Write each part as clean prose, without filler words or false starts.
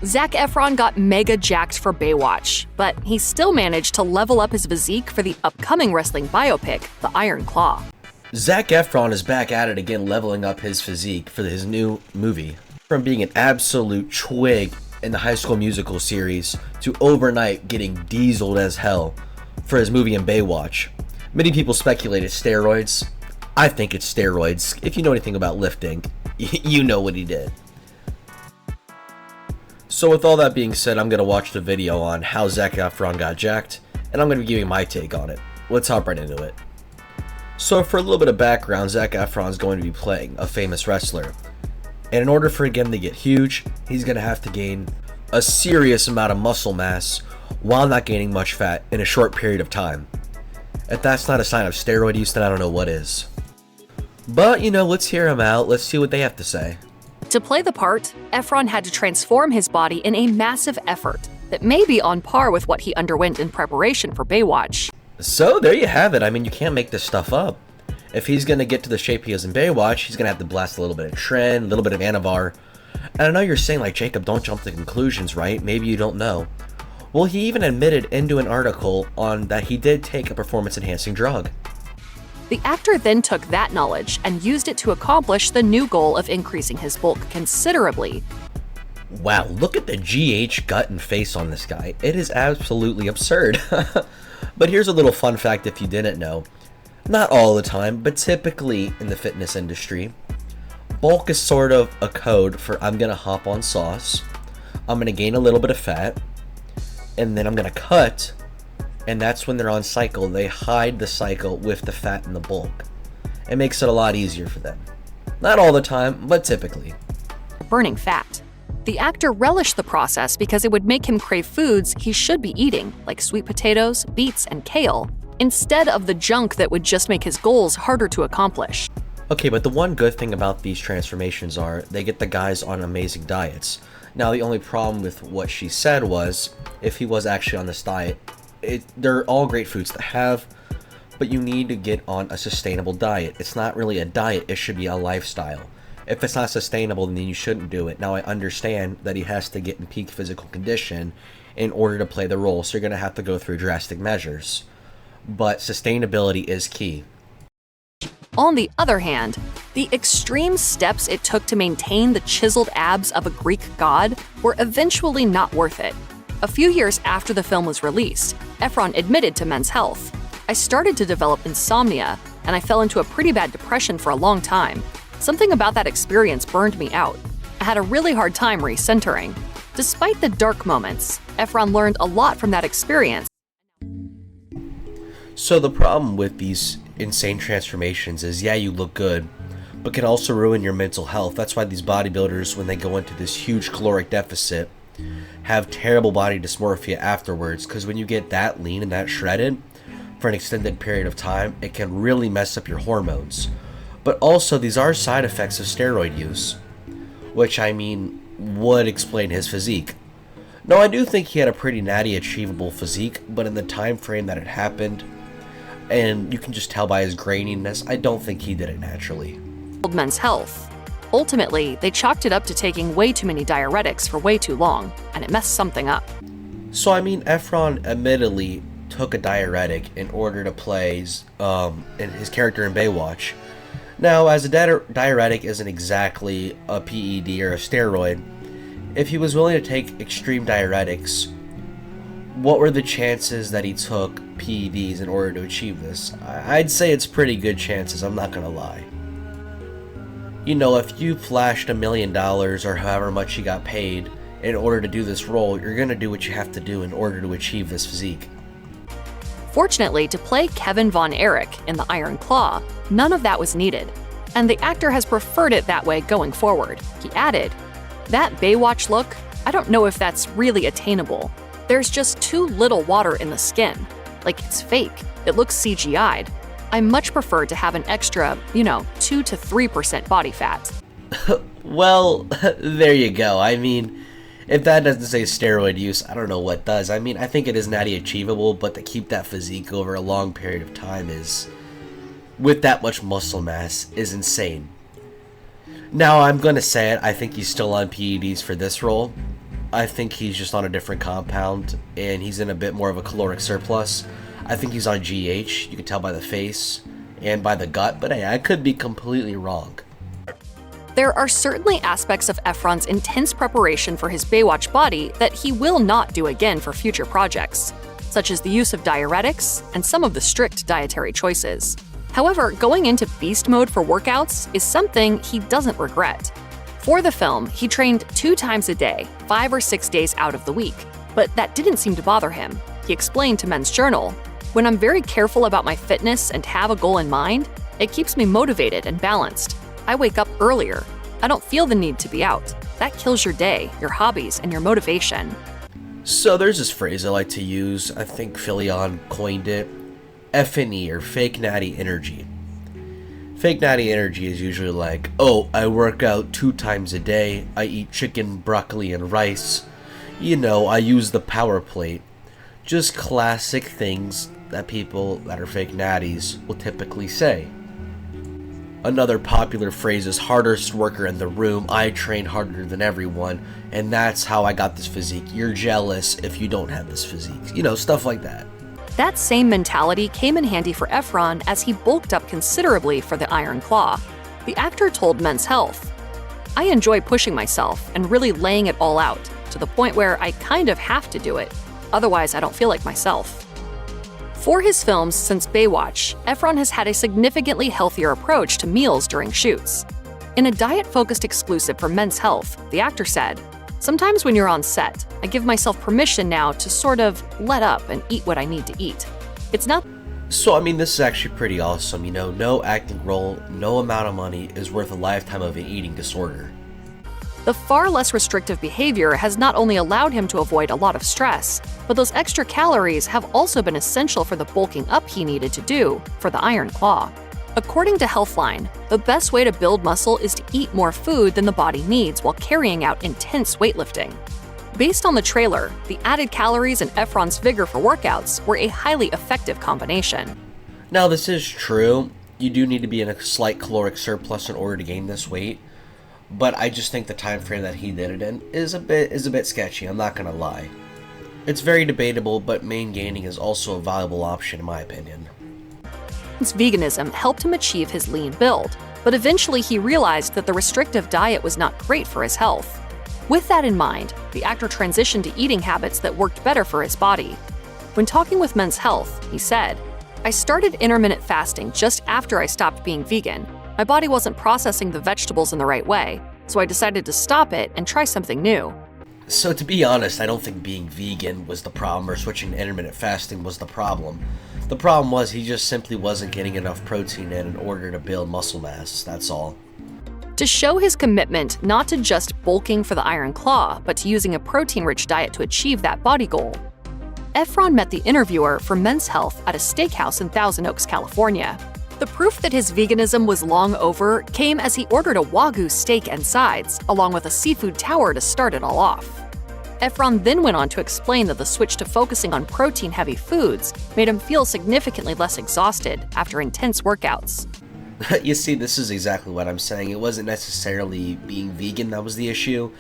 Zac Efron got mega jacked for Baywatch, but he still managed to level up his physique for the upcoming wrestling biopic, The Iron Claw. Zac Efron is back at it again, leveling up his physique for his new movie. From being an absolute twig in the High School Musical series to overnight getting dieseled as hell for his movie in Baywatch. Many people speculate it's steroids. I think it's steroids. If you know anything about lifting, you know what he did. So with all that being said, I'm going to watch the video on how Zac Efron got jacked, and I'm going to be giving my take on it. Let's hop right into it. So for a little bit of background, Zac Efron is going to be playing a famous wrestler. And in order for him to get huge, he's going to have to gain a serious amount of muscle mass while not gaining much fat in a short period of time. If that's not a sign of steroid use, then I don't know what is. But, let's hear him out. Let's see what they have to say. To play the part, Efron had to transform his body in a massive effort that may be on par with what he underwent in preparation for Baywatch. So there you have it. I mean, you can't make this stuff up. If he's going to get to the shape he is in Baywatch, he's going to have to blast a little bit of Tren, a little bit of Anavar. And I know you're saying, like, Jacob, don't jump to conclusions, right? Maybe you don't know. Well, he even admitted into an article on that he did take a performance-enhancing drug. The actor then took that knowledge and used it to accomplish the new goal of increasing his bulk considerably. Wow, look at the GH gut and face on this guy. It is absolutely absurd. But here's a little fun fact if you didn't know. Not all the time, but typically in the fitness industry, bulk is sort of a code for I'm going to hop on sauce, I'm going to gain a little bit of fat, and then I'm going to cut, and that's when they're on cycle. They hide the cycle with the fat and the bulk. It makes it a lot easier for them. Not all the time, but typically. Burning fat. The actor relished the process because it would make him crave foods he should be eating, like sweet potatoes, beets, and kale, instead of the junk that would just make his goals harder to accomplish. Okay, but the one good thing about these transformations are they get the guys on amazing diets. Now, the only problem with what she said was, if he was actually on this diet, they're all great foods to have, but you need to get on a sustainable diet. It's not really a diet, it should be a lifestyle. If it's not sustainable, then you shouldn't do it. Now, I understand that he has to get in peak physical condition in order to play the role, so you're going to have to go through drastic measures. But sustainability is key. On the other hand, the extreme steps it took to maintain the chiseled abs of a Greek god were eventually not worth it. A few years after the film was released, Efron admitted to Men's Health. I started to develop insomnia, and I fell into a pretty bad depression for a long time. Something about that experience burned me out. I had a really hard time recentering. Despite the dark moments, Efron learned a lot from that experience. So the problem with these insane transformations is, yeah, you look good, but can also ruin your mental health. That's why these bodybuilders, when they go into this huge caloric deficit, have terrible body dysmorphia afterwards, because when you get that lean and that shredded for an extended period of time, it can really mess up your hormones. But also, these are side effects of steroid use, which, would explain his physique. No, I do think he had a pretty natty achievable physique, but in the time frame that it happened, and you can just tell by his graininess, I don't think he did it naturally. Men's Health. Ultimately, they chalked it up to taking way too many diuretics for way too long, and it messed something up. So, Efron admittedly took a diuretic in order to play in his character in Baywatch. Now, as a diuretic isn't exactly a PED or a steroid, if he was willing to take extreme diuretics, what were the chances that he took PEDs in order to achieve this? I'd say it's pretty good chances, I'm not gonna lie. If you flashed $1 million or however much you got paid in order to do this role, you're gonna do what you have to do in order to achieve this physique. Fortunately, to play Kevin Von Erich in The Iron Claw, none of that was needed, and the actor has preferred it that way going forward. He added, "That Baywatch look, I don't know if that's really attainable. There's just too little water in the skin. Like, it's fake. It looks CGI'd. I much prefer to have an extra, 2 to 3% body fat." Well, there you go. If that doesn't say steroid use, I don't know what does. I think it is natty achievable, but to keep that physique over a long period of time with that much muscle mass, is insane. Now, I'm going to say it, I think he's still on PEDs for this role, I think he's just on a different compound, and he's in a bit more of a caloric surplus. I think he's on GH, you can tell by the face and by the gut, but hey, I could be completely wrong. There are certainly aspects of Efron's intense preparation for his Baywatch body that he will not do again for future projects, such as the use of diuretics and some of the strict dietary choices. However, going into beast mode for workouts is something he doesn't regret. For the film, he trained 2 times a day, 5 or 6 days out of the week, but that didn't seem to bother him. He explained to Men's Journal, "When I'm very careful about my fitness and have a goal in mind, it keeps me motivated and balanced. I wake up earlier. I don't feel the need to be out. That kills your day, your hobbies, and your motivation." So there's this phrase I like to use, I think Philion coined it, FNE, or fake natty energy. Fake natty energy is usually like, oh, I work out 2 times a day, I eat chicken, broccoli, and rice. You know, I use the power plate. Just classic things that people that are fake natties will typically say. Another popular phrase is hardest worker in the room, I train harder than everyone, and that's how I got this physique. You're jealous if you don't have this physique. You know, stuff like that. That same mentality came in handy for Efron as he bulked up considerably for the Iron Claw. The actor told Men's Health, "I enjoy pushing myself and really laying it all out, to the point where I kind of have to do it. Otherwise, I don't feel like myself." For his films since Baywatch, Efron has had a significantly healthier approach to meals during shoots. In a diet-focused exclusive for Men's Health, the actor said, "Sometimes when you're on set, I give myself permission now to sort of let up and eat what I need to eat. It's not..." So, I mean, this is actually pretty awesome. You know, no acting role, no amount of money is worth a lifetime of an eating disorder. The far less restrictive behavior has not only allowed him to avoid a lot of stress, but those extra calories have also been essential for the bulking up he needed to do for the Iron Claw. According to Healthline, the best way to build muscle is to eat more food than the body needs while carrying out intense weightlifting. Based on the trailer, the added calories and Efron's vigor for workouts were a highly effective combination. Now, this is true. You do need to be in a slight caloric surplus in order to gain this weight. But I just think the time frame that he did it in is a bit sketchy, I'm not gonna lie. It's very debatable, but main gaining is also a valuable option in my opinion. His veganism helped him achieve his lean build, but eventually he realized that the restrictive diet was not great for his health. With that in mind, the actor transitioned to eating habits that worked better for his body. When talking with Men's Health, he said, "I started intermittent fasting just after I stopped being vegan. My body wasn't processing the vegetables in the right way, so I decided to stop it and try something new." So to be honest, I don't think being vegan was the problem or switching to intermittent fasting was the problem. The problem was he just simply wasn't getting enough protein in order to build muscle mass, that's all. To show his commitment not to just bulking for the Iron Claw, but to using a protein-rich diet to achieve that body goal, Efron met the interviewer for Men's Health at a steakhouse in Thousand Oaks, California. The proof that his veganism was long over came as he ordered a Wagyu steak and sides, along with a seafood tower to start it all off. Efron then went on to explain that the switch to focusing on protein-heavy foods made him feel significantly less exhausted after intense workouts. You see, this is exactly what I'm saying. It wasn't necessarily being vegan that was the issue.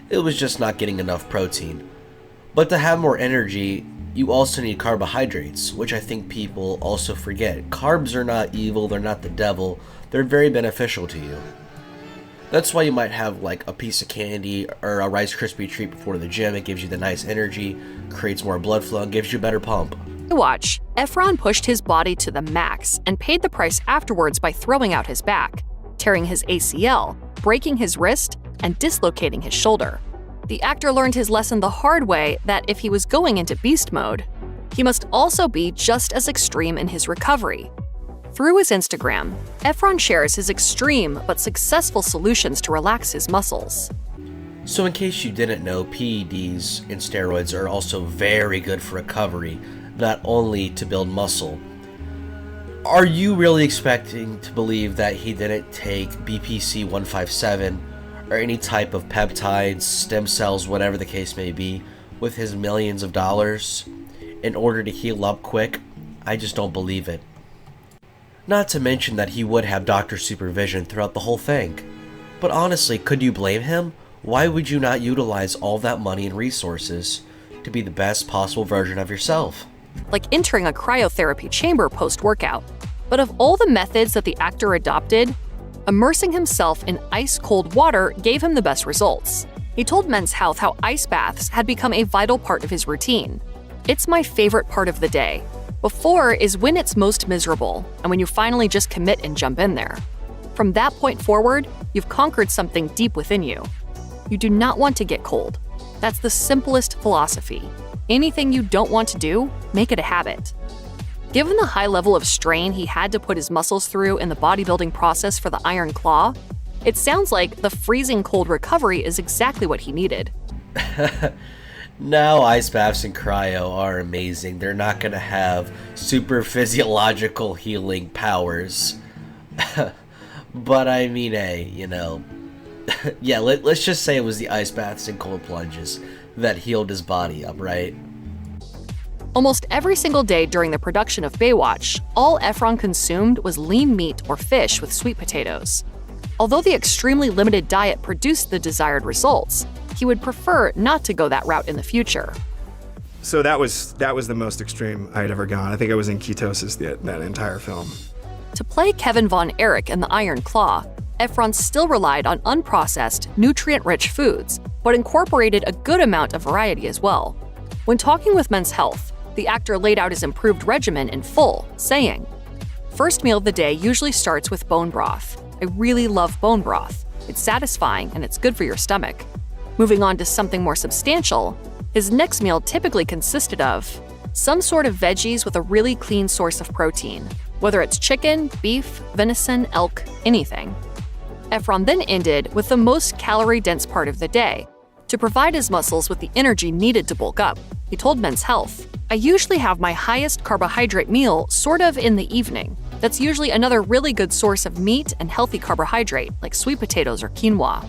It was just not getting enough protein. But to have more energy, you also need carbohydrates, which I think people also forget. Carbs are not evil, they're not the devil, they're very beneficial to you. That's why you might have like a piece of candy or a Rice Krispie treat before the gym. It gives you the nice energy, creates more blood flow, and gives you a better pump. Watch, Efron pushed his body to the max and paid the price afterwards by throwing out his back, tearing his ACL, breaking his wrist, and dislocating his shoulder. The actor learned his lesson the hard way that if he was going into beast mode, he must also be just as extreme in his recovery. Through his Instagram, Efron shares his extreme but successful solutions to relax his muscles. So in case you didn't know, PEDs and steroids are also very good for recovery, not only to build muscle. Are you really expecting to believe that he didn't take BPC 157 or any type of peptides, stem cells, whatever the case may be, with his millions of dollars in order to heal up quick? I just don't believe it. Not to mention that he would have doctor supervision throughout the whole thing. But honestly, could you blame him? why would you not utilize all that money and resources to be the best possible version of yourself? Like entering a cryotherapy chamber post-workout. But of all the methods that the actor adopted, immersing himself in ice-cold water gave him the best results. He told Men's Health how ice baths had become a vital part of his routine. "It's my favorite part of the day. Before is when it's most miserable, and when you finally just commit and jump in there. From that point forward, you've conquered something deep within you. You do not want to get cold. That's the simplest philosophy. Anything you don't want to do, make it a habit." Given the high level of strain he had to put his muscles through in the bodybuilding process for the Iron Claw, it sounds like the freezing cold recovery is exactly what he needed. Now, ice baths and cryo are amazing. They're not going to have super physiological healing powers. But I mean, hey, yeah, let's just say it was the ice baths and cold plunges that healed his body up, right? Almost every single day during the production of Baywatch, all Efron consumed was lean meat or fish with sweet potatoes. Although the extremely limited diet produced the desired results, he would prefer not to go that route in the future. So that was the most extreme I'd ever gone. I think I was in ketosis that entire film. To play Kevin Von Erich in the Iron Claw, Efron still relied on unprocessed, nutrient-rich foods, but incorporated a good amount of variety as well. When talking with Men's Health, the actor laid out his improved regimen in full, saying, "First meal of the day usually starts with bone broth. I really love bone broth. It's satisfying and it's good for your stomach. Moving on to something more substantial, his next meal typically consisted of some sort of veggies with a really clean source of protein, whether it's chicken, beef, venison, elk, anything." Efron then ended with the most calorie-dense part of the day, to provide his muscles with the energy needed to bulk up. He told Men's Health, "I usually have my highest carbohydrate meal sort of in the evening. That's usually another really good source of meat and healthy carbohydrate, like sweet potatoes or quinoa."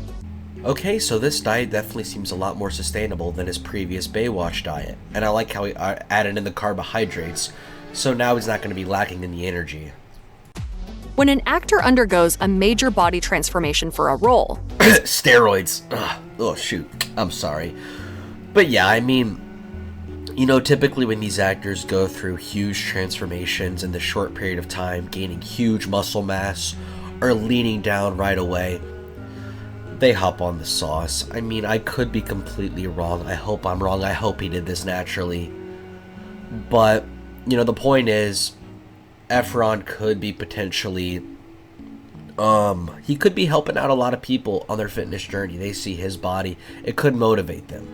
Okay, so this diet definitely seems a lot more sustainable than his previous Baywatch diet, and I like how he added in the carbohydrates, so now he's not going to be lacking in the energy. When an actor undergoes a major body transformation for a role, Steroids. Ugh. Oh, shoot. I'm sorry. But yeah, I mean, typically when these actors go through huge transformations in the short period of time, gaining huge muscle mass, or leaning down right away, they hop on the sauce. I mean, I could be completely wrong. I hope I'm wrong. I hope he did this naturally. But, the point is, Efron could be potentially, he could be helping out a lot of people on their fitness journey. They see his body. It could motivate them.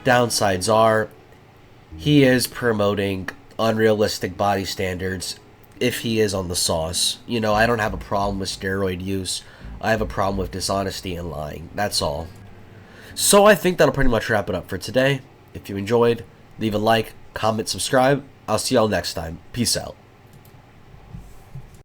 Downsides are, he is promoting unrealistic body standards if he is on the sauce. I don't have a problem with steroid use. I have a problem with dishonesty and lying. That's all. So I think that'll pretty much wrap it up for today. If you enjoyed, leave a like, comment, subscribe. I'll see y'all next time. Peace out.